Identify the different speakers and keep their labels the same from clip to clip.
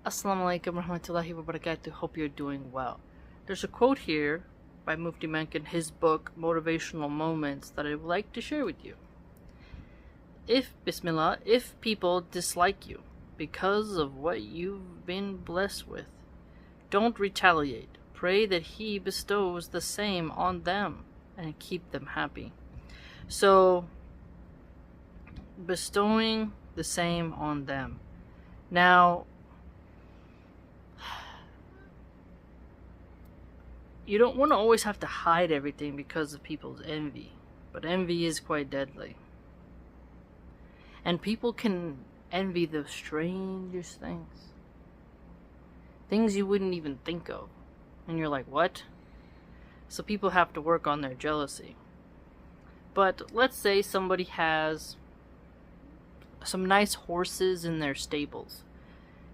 Speaker 1: Assalamu alaikum warahmatullahi wabarakatuh. Hope you're doing well. There's a quote here by Mufti Menk in his book, Motivational Moments, that I would like to share with you. If people dislike you because of what you've been blessed with, don't retaliate. Pray that He bestows the same on them and keep them happy. So, bestowing the same on them. Now, you don't want to always have to hide everything because of people's envy, but envy is quite deadly. And people can envy the strangest things. Things you wouldn't even think of. And you're like, what? So people have to work on their jealousy. But let's say somebody has some nice horses in their stables,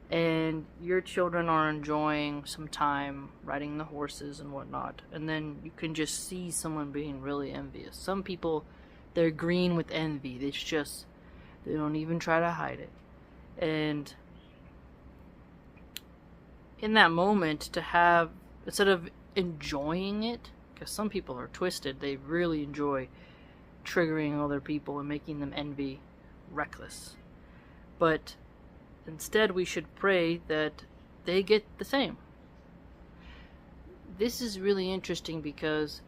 Speaker 1: and your children are enjoying some time riding the horses and whatnot, and then you can just see someone being really envious. Some people, they're green with envy. It's just, they don't even try to hide it. And in that moment, to have, instead of enjoying it, because some people are twisted, they really enjoy triggering other people and making them envy reckless. But instead, we should pray that they get the same. This is really interesting because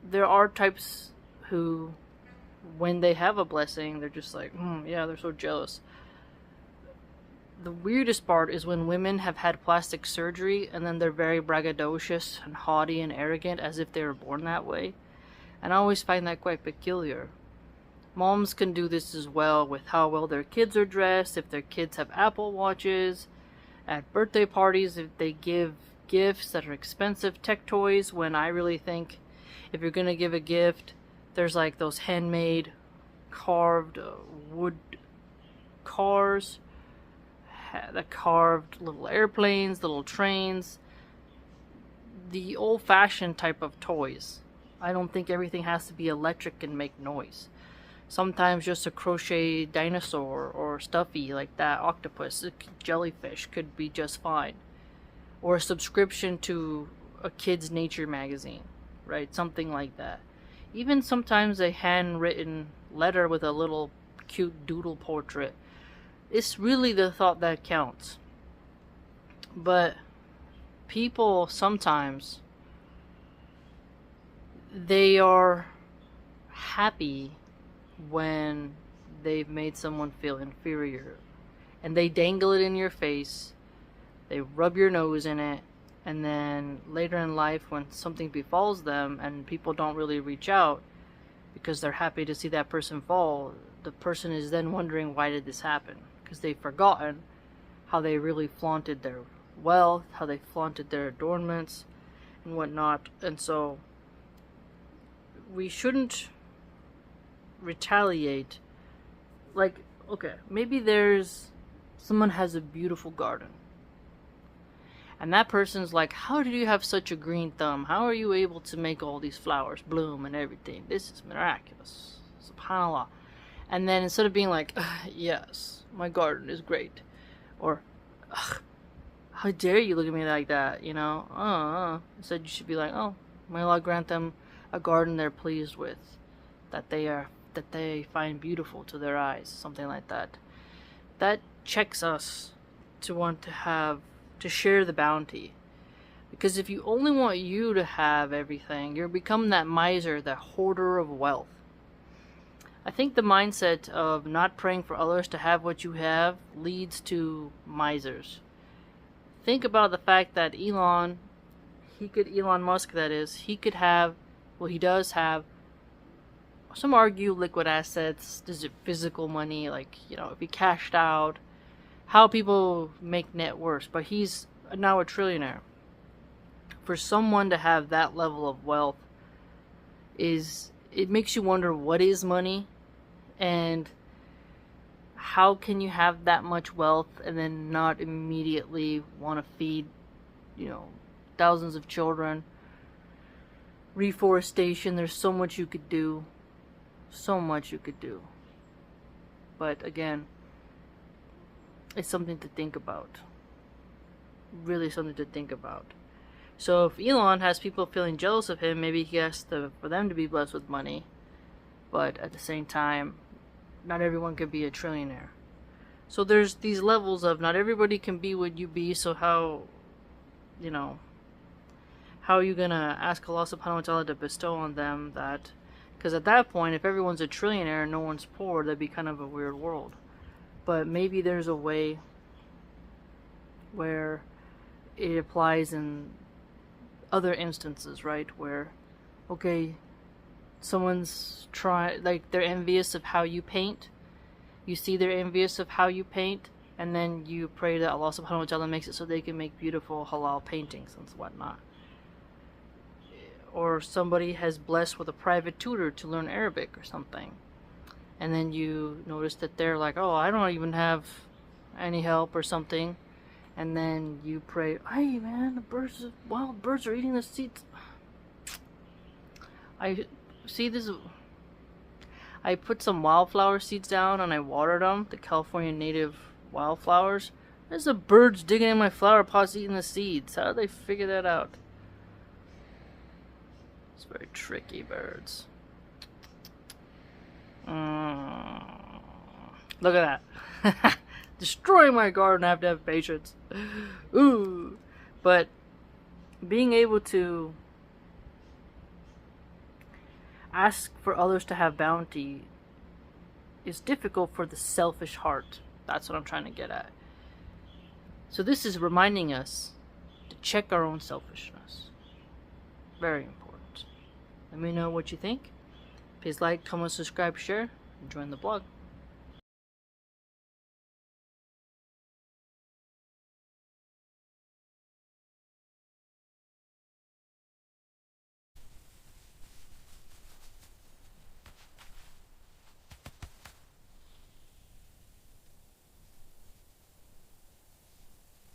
Speaker 1: there are types who, when they have a blessing, they're just like, yeah, they're so jealous. The weirdest part is when women have had plastic surgery and then they're very braggadocious and haughty and arrogant as if they were born that way. And I always find that quite peculiar. Moms can do this as well with how well their kids are dressed, if their kids have Apple Watches, at birthday parties, if they give gifts that are expensive tech toys, when I really think if you're going to give a gift, there's like those handmade carved wood cars, the carved little airplanes, little trains, the old-fashioned type of toys. I don't think everything has to be electric and make noise. Sometimes just a crochet dinosaur or stuffy like that, octopus, jellyfish could be just fine. Or a subscription to a kid's nature magazine, right? Something like that. Even sometimes a handwritten letter with a little cute doodle portrait. It's really the thought that counts. But people sometimes, they are happy when they've made someone feel inferior, and they dangle it in your face, they rub your nose in it, and then later in life when something befalls them and people don't really reach out because they're happy to see that person fall, the person is then wondering, why did this happen? Because they've forgotten how they really flaunted their wealth, how they flaunted their adornments and whatnot. And so we shouldn't retaliate. Like, okay, maybe someone has a beautiful garden, and that person's like, how did you have such a green thumb? How are you able to make all these flowers bloom and everything? This is miraculous, subhanallah. And then instead of being like, yes, my garden is great, or how dare you look at me like that, you know, instead you should be like, oh, may Allah grant them a garden they're pleased with, that they find beautiful to their eyes, something like that. That checks us to want to share the bounty. Because if you only want you to have everything, you're become that miser, that hoarder of wealth. I think the mindset of not praying for others to have what you have leads to misers. Think about the fact that Elon Musk, that is, he could have, well, he does have, some argue liquid assets, is it physical money, like, you know, if he cashed out, how people make net worth, but he's now a trillionaire. For someone to have that level of wealth, it makes you wonder, what is money, and how can you have that much wealth and then not immediately want to feed, you know, thousands of children? Reforestation, there's so much you could do. So much you could do. But again, It's something to think about. Really something to think about. So if Elon has people feeling jealous of him, maybe he has for them to be blessed with money. But at the same time, not everyone can be a trillionaire. So there's these levels of not everybody can be what you be, so how are you gonna ask Allah subhanahu wa ta'ala to bestow on them that? Because at that point, if everyone's a trillionaire and no one's poor, that'd be kind of a weird world. But maybe there's a way where it applies in other instances, right? Where, okay, someone's they're envious of how you paint. You see they're envious of how you paint, and then you pray that Allah subhanahu wa ta'ala makes it so they can make beautiful halal paintings and whatnot. Or somebody has blessed with a private tutor to learn Arabic or something, and then you notice that they're like, oh, I don't even have any help or something, and then you pray, hey man, wild birds are eating the seeds. I put some wildflower seeds down and I watered them, the California native wildflowers. There's the birds digging in my flower pots eating the seeds. How did they figure that out? It's very tricky, birds. Look at that. Destroying my garden, I have to have patience. Ooh. But being able to ask for others to have bounty is difficult for the selfish heart. That's what I'm trying to get at. So this is reminding us to check our own selfishness. Very important. Let me know what you think. Please like, comment, subscribe, share, and join the blog.